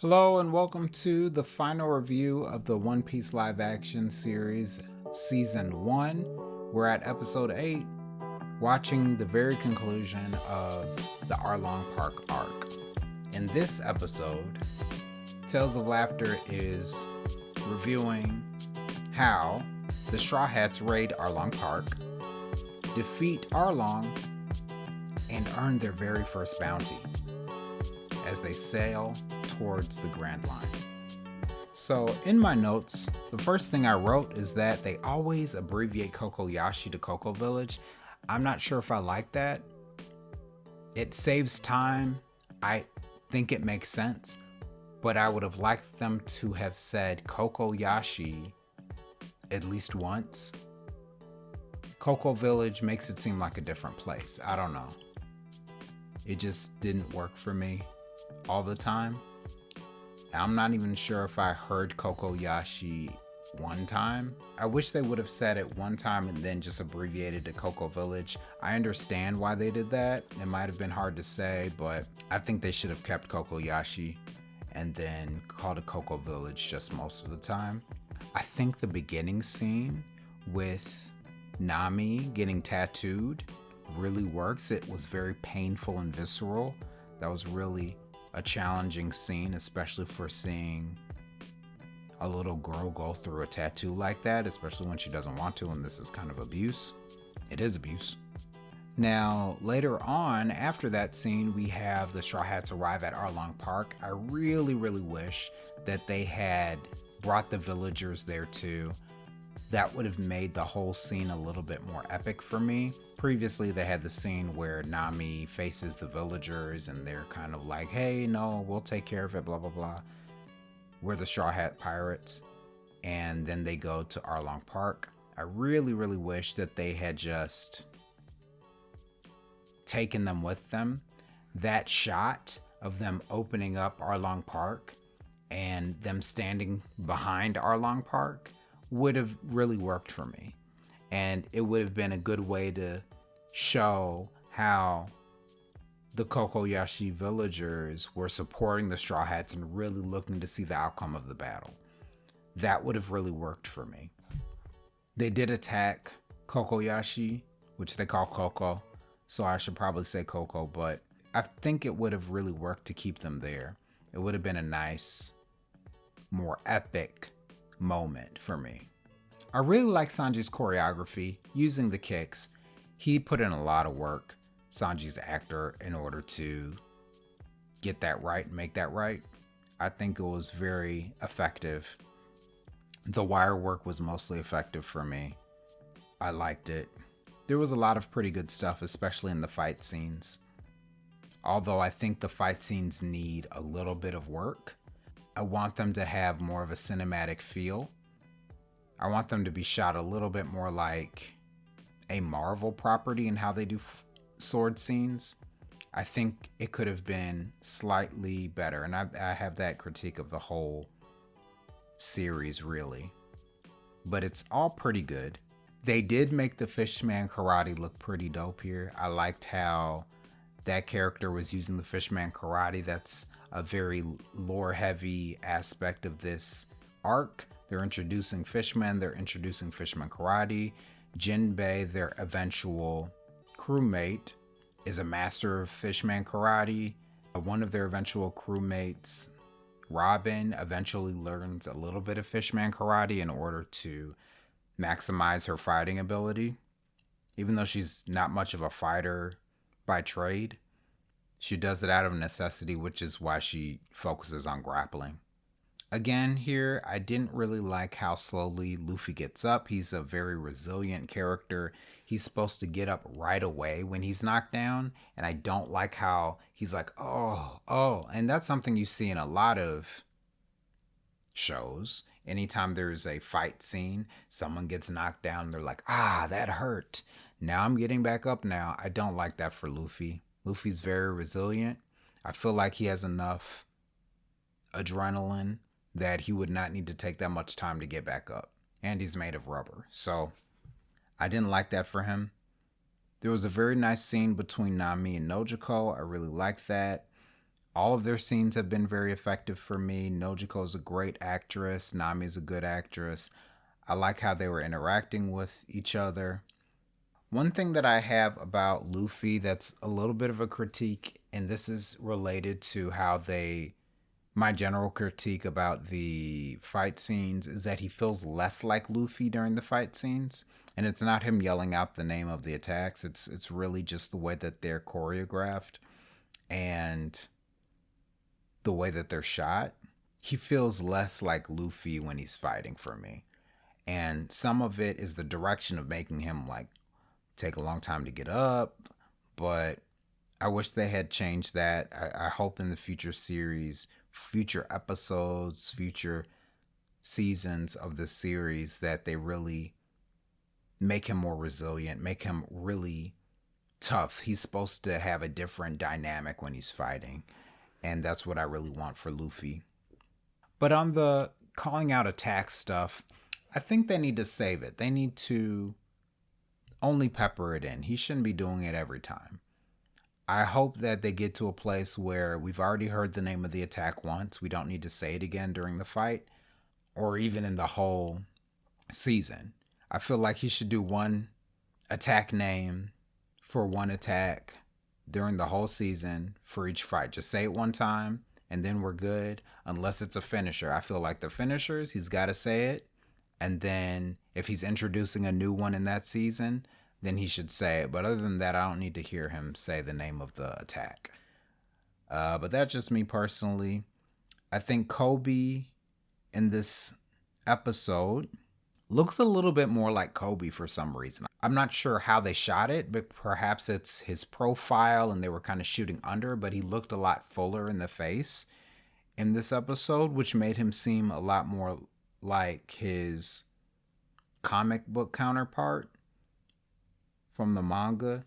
Hello and welcome to the final review of the One Piece live action series Season 1. We're at episode 8, watching the very conclusion of the Arlong Park arc. In this episode, Tales of Laughter is reviewing how the Straw Hats raid Arlong Park, defeat Arlong, and earn their very first bounty as they sail towards the Grand Line. So in my notes, the first thing I wrote is that they always abbreviate Kokoyashi to Coco Village. I'm not sure if I like that. It saves time. I think it makes sense, but I would have liked them to have said Kokoyashi at least once. Coco Village makes it seem like a different place. I don't know. It just didn't work for me all the time. I'm not even sure if I heard Kokoyashi one time. I wish they would have said it one time and then just abbreviated to Coco Village. I understand why they did that. It might have been hard to say, but I think they should have kept Kokoyashi and then called it Coco Village just most of the time. I think the beginning scene with Nami getting tattooed really works. It was very painful and visceral. That was really a challenging scene, especially for seeing a little girl go through a tattoo like that, especially when she doesn't want to, and this is kind of abuse. It is abuse. Now, later on, after that scene, we have the Straw Hats arrive at Arlong Park. I really wish that they had brought the villagers there too. That would have made the whole scene a little bit more epic for me. Previously, they had the scene where Nami faces the villagers and they're kind of like, hey, no, we'll take care of it, blah, blah, blah. We're the Straw Hat Pirates. And then they go to Arlong Park. I really wish that they had just taken them with them. That shot of them opening up Arlong Park and them standing behind Arlong Park would have really worked for me. And it would have been a good way to show how the Kokoyashi villagers were supporting the Straw Hats and really looking to see the outcome of the battle. That would have really worked for me. They did attack Kokoyashi, which they call Coco, so I should probably say Coco, but I think it would have really worked to keep them there. It would have been a nice, more epic moment for me. I really like Sanji's choreography, using the kicks. He put in a lot of work, Sanji's actor, in order to get that right and make that right. I think it was very effective. The wire work was mostly effective for me. I liked it. There was a lot of pretty good stuff, especially in the fight scenes. Although I think the fight scenes need a little bit of work. I want them to have more of a cinematic feel. I want them to be shot a little bit more like a Marvel property in how they do sword scenes. I think it could have been slightly better, and I have that critique of the whole series, really. But it's all pretty good. They did make the Fishman Karate look pretty dope here. I liked how that character was using the Fishman Karate. That's a very lore-heavy aspect of this arc. They're introducing Fishmen. They're introducing Fishman Karate. Jinbei, their eventual crewmate, is a master of Fishman Karate. One of their eventual crewmates, Robin, eventually learns a little bit of Fishman Karate in order to maximize her fighting ability. Even though she's not much of a fighter by trade, she does it out of necessity, which is why she focuses on grappling. Again, here, I didn't really like how slowly Luffy gets up. He's a very resilient character. He's supposed to get up right away when he's knocked down, and I don't like how he's like, oh. And that's something you see in a lot of shows. Anytime there's a fight scene, someone gets knocked down, they're like, that hurt. Now I'm getting back up now. I don't like that for Luffy. Luffy's very resilient. I feel like he has enough adrenaline that he would not need to take that much time to get back up. And he's made of rubber. So I didn't like that for him. There was a very nice scene between Nami and Nojiko. I really liked that. All of their scenes have been very effective for me. Nojiko is a great actress. Nami is a good actress. I like how they were interacting with each other. One thing that I have about Luffy that's a little bit of a critique, and this is related to how my general critique about the fight scenes, is that he feels less like Luffy during the fight scenes. And it's not him yelling out the name of the attacks. It's really just the way that they're choreographed and the way that they're shot. He feels less like Luffy when he's fighting for me. And some of it is the direction of making him like take a long time to get up, but I wish they had changed that. I hope in the future series, future episodes, future seasons of the series that they really make him more resilient, make him really tough. He's supposed to have a different dynamic when he's fighting, and that's what I really want for Luffy. But on the calling out attack stuff, I think they need to save it. They need to only pepper it in. He shouldn't be doing it every time. I hope that they get to a place where we've already heard the name of the attack once. We don't need to say it again during the fight or even in the whole season. I feel like he should do one attack name for one attack during the whole season for each fight. Just say it one time and then we're good, unless it's a finisher. I feel like the finishers, he's got to say it. And then if he's introducing a new one in that season, then he should say it. But other than that, I don't need to hear him say the name of the attack. But that's just me personally. I think Kobe in this episode looks a little bit more like Kobe for some reason. I'm not sure how they shot it, but perhaps it's his profile and they were kind of shooting under, but he looked a lot fuller in the face in this episode, which made him seem a lot more like his comic book counterpart from the manga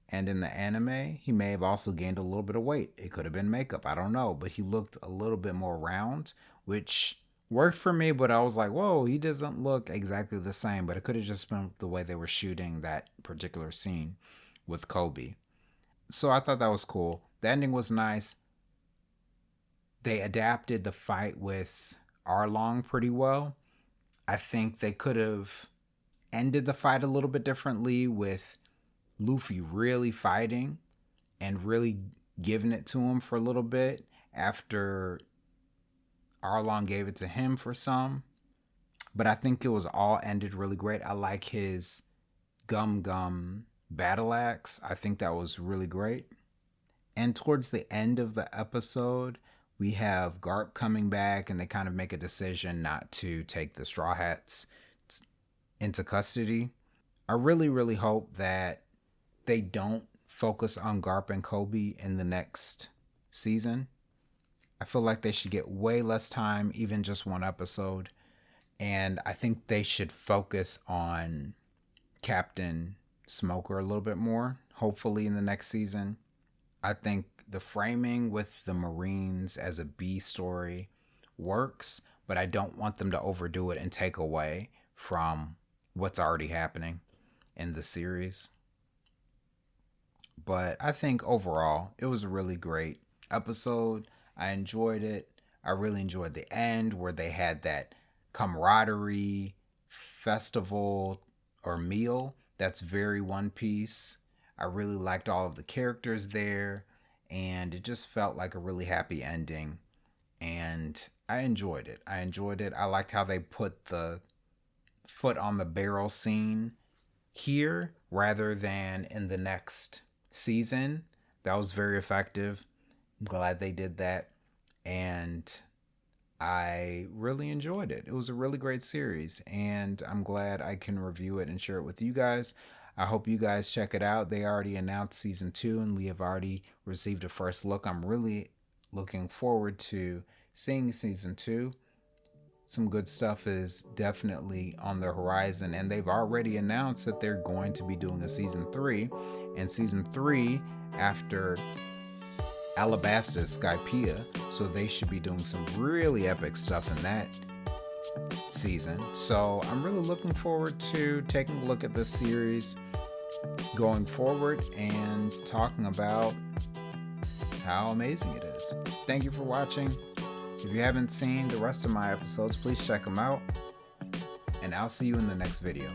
and in the anime. He may have also gained a little bit of weight. It could have been makeup, I don't know, but he looked a little bit more round, which worked for me, but I was like, whoa, he doesn't look exactly the same, but it could have just been the way they were shooting that particular scene with Kobe. So I thought that was cool. The ending was nice. They adapted the fight with Arlong pretty well. I think they could have ended the fight a little bit differently with Luffy really fighting and really giving it to him for a little bit after Arlong gave it to him for some. But I think it was all ended really great. I like his Gum battle axe. I think that was really great. And towards the end of the episode, we have Garp coming back and they kind of make a decision not to take the Straw Hats into custody. I really, really hope that they don't focus on Garp and Kobe in the next season. I feel like they should get way less time, even just one episode. And I think they should focus on Captain Smoker a little bit more, hopefully in the next season. I think the framing with the Marines as a B story works, but I don't want them to overdo it and take away from what's already happening in the series. But I think overall, it was a really great episode. I enjoyed it. I really enjoyed the end where they had that camaraderie festival or meal that's very One Piece. I really liked all of the characters there, and it just felt like a really happy ending, and I enjoyed it. I liked how they put the foot on the barrel scene here rather than in the next season. That was very effective. I'm glad they did that, and I really enjoyed it. It was a really great series, and I'm glad I can review it and share it with you guys. I hope you guys check it out. They already announced season 2, and we have already received a first look. I'm really looking forward to seeing season 2. Some good stuff is definitely on the horizon, and they've already announced that they're going to be doing a season 3. And season 3 after Alabasta Skypiea, so they should be doing some really epic stuff in that season. So I'm really looking forward to taking a look at this series going forward and talking about how amazing it is. Thank you for watching. If you haven't seen the rest of my episodes, please check them out. And I'll see you in the next video.